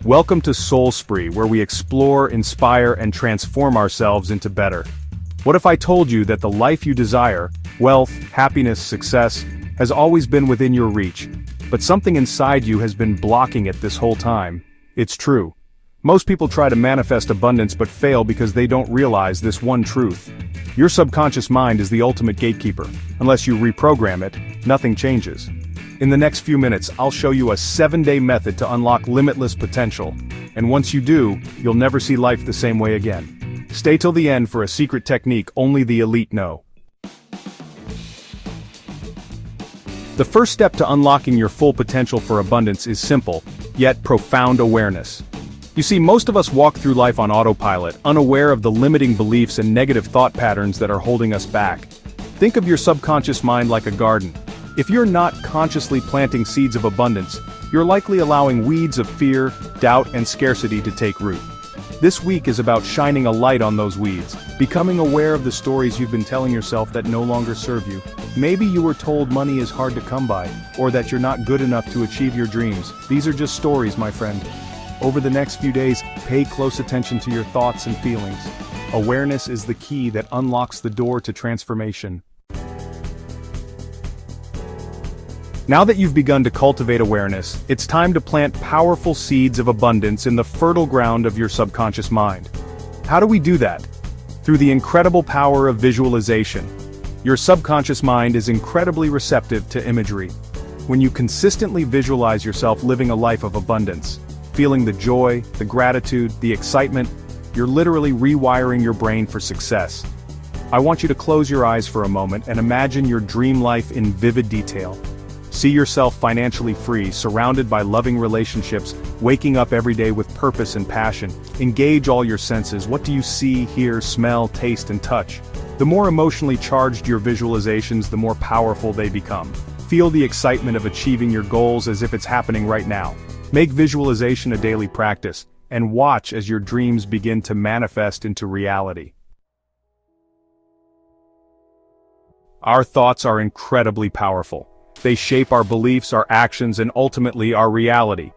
Welcome to Soul Spree, where we explore, inspire, and transform ourselves into better. What if I told you that the life you desire, wealth, happiness, success, has always been within your reach, but something inside you has been blocking it this whole time? It's true. Most people try to manifest abundance but fail because they don't realize this one truth. Your subconscious mind is the ultimate gatekeeper. Unless you reprogram it, nothing changes. In the next few minutes, I'll show you a 7-day method to unlock limitless potential. And once you do, you'll never see life the same way again. Stay till the end for a secret technique only the elite know. The first step to unlocking your full potential for abundance is simple, yet profound awareness. You see, most of us walk through life on autopilot, unaware of the limiting beliefs and negative thought patterns that are holding us back. Think of your subconscious mind like a garden. If you're not consciously planting seeds of abundance, you're likely allowing weeds of fear, doubt, and scarcity to take root. This week is about shining a light on those weeds, becoming aware of the stories you've been telling yourself that no longer serve you. Maybe you were told money is hard to come by, or that you're not good enough to achieve your dreams. These are just stories, my friend. Over the next few days, pay close attention to your thoughts and feelings. Awareness is the key that unlocks the door to transformation. Now that you've begun to cultivate awareness, it's time to plant powerful seeds of abundance in the fertile ground of your subconscious mind. How do we do that? Through the incredible power of visualization. Your subconscious mind is incredibly receptive to imagery. When you consistently visualize yourself living a life of abundance, feeling the joy, the gratitude, the excitement, you're literally rewiring your brain for success. I want you to close your eyes for a moment and imagine your dream life in vivid detail. See yourself financially free, surrounded by loving relationships, waking up every day with purpose and passion. Engage all your senses. What do you see, hear, smell, taste, and touch? The more emotionally charged your visualizations, the more powerful they become. Feel the excitement of achieving your goals as if it's happening right now. Make visualization a daily practice, and watch as your dreams begin to manifest into reality. Our thoughts are incredibly powerful. They shape our beliefs, our actions, and ultimately our reality.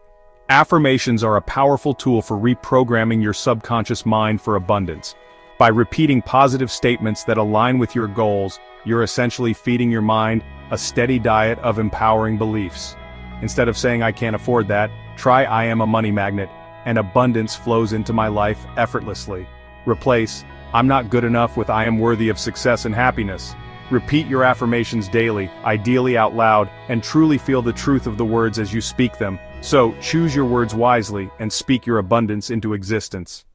Affirmations are a powerful tool for reprogramming your subconscious mind for abundance. By repeating positive statements that align with your goals, you're essentially feeding your mind a steady diet of empowering beliefs. Instead of saying "I can't afford that," try "I am a money magnet, and abundance flows into my life effortlessly." Replace "I'm not good enough" with "I am worthy of success and happiness." Repeat your affirmations daily, ideally out loud, and truly feel the truth of the words as you speak them. So, choose your words wisely and speak your abundance into existence.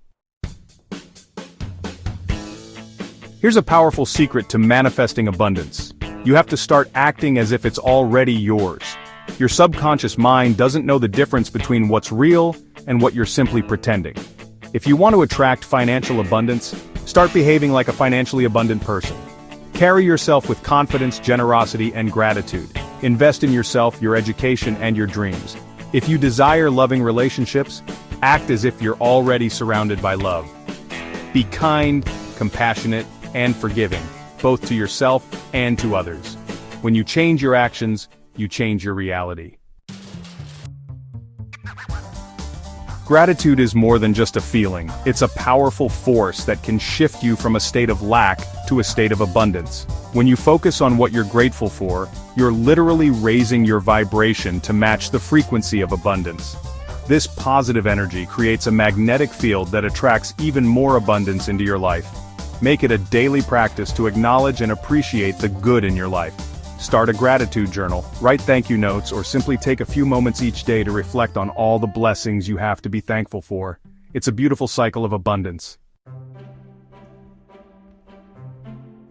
Here's a powerful secret to manifesting abundance. You have to start acting as if it's already yours. Your subconscious mind doesn't know the difference between what's real and what you're simply pretending. If you want to attract financial abundance, start behaving like a financially abundant person. Carry yourself with confidence, generosity, and gratitude. Invest in yourself, your education, and your dreams. If you desire loving relationships, act as if you're already surrounded by love. Be kind, compassionate, and forgiving, both to yourself and to others. When you change your actions, you change your reality. Gratitude is more than just a feeling. It's a powerful force that can shift you from a state of lack to a state of abundance. When you focus on what you're grateful for, you're literally raising your vibration to match the frequency of abundance. This positive energy creates a magnetic field that attracts even more abundance into your life. Make it a daily practice to acknowledge and appreciate the good in your life. Start a gratitude journal, write thank you notes, or simply take a few moments each day to reflect on all the blessings you have to be thankful for. It's a beautiful cycle of abundance.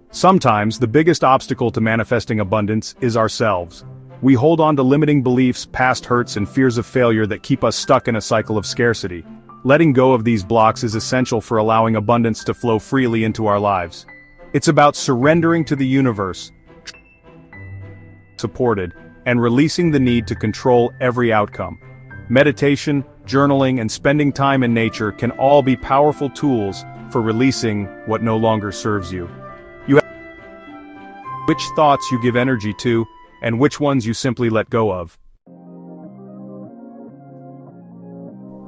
Sometimes, the biggest obstacle to manifesting abundance is ourselves. We hold on to limiting beliefs, past hurts, and fears of failure that keep us stuck in a cycle of scarcity. Letting go of these blocks is essential for allowing abundance to flow freely into our lives. It's about surrendering to the universe, supported, and releasing the need to control every outcome. Meditation, journaling, and spending time in nature can all be powerful tools for releasing what no longer serves you. You have which thoughts you give energy to, and which ones you simply let go of.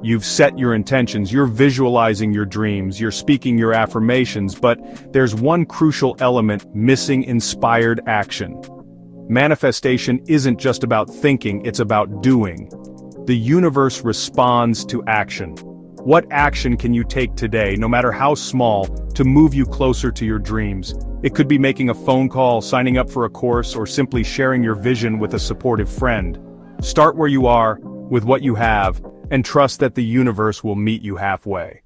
You've set your intentions, you're visualizing your dreams, you're speaking your affirmations, but there's one crucial element missing: inspired action. Manifestation isn't just about thinking, it's about doing. The universe responds to action. What action can you take today, no matter how small, to move you closer to your dreams? It could be making a phone call, signing up for a course, or simply sharing your vision with a supportive friend. Start where you are, with what you have, and trust that the universe will meet you halfway.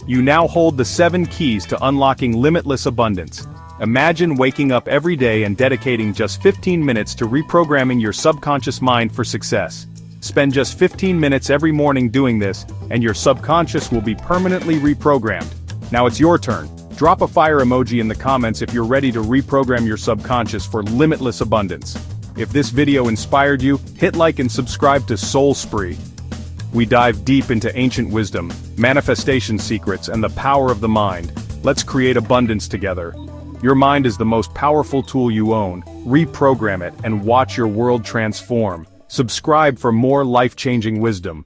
You now hold the 7 keys to unlocking limitless abundance. Imagine waking up every day and dedicating just 15 minutes to reprogramming your subconscious mind for success. Spend just 15 minutes every morning doing this, and your subconscious will be permanently reprogrammed. Now it's your turn. Drop a fire emoji in the comments if you're ready to reprogram your subconscious for limitless abundance. If this video inspired you, hit like and subscribe to Soul Spree. We dive deep into ancient wisdom, manifestation secrets, and the power of the mind. Let's create abundance together. Your mind is the most powerful tool you own. Reprogram it and watch your world transform. Subscribe for more life-changing wisdom.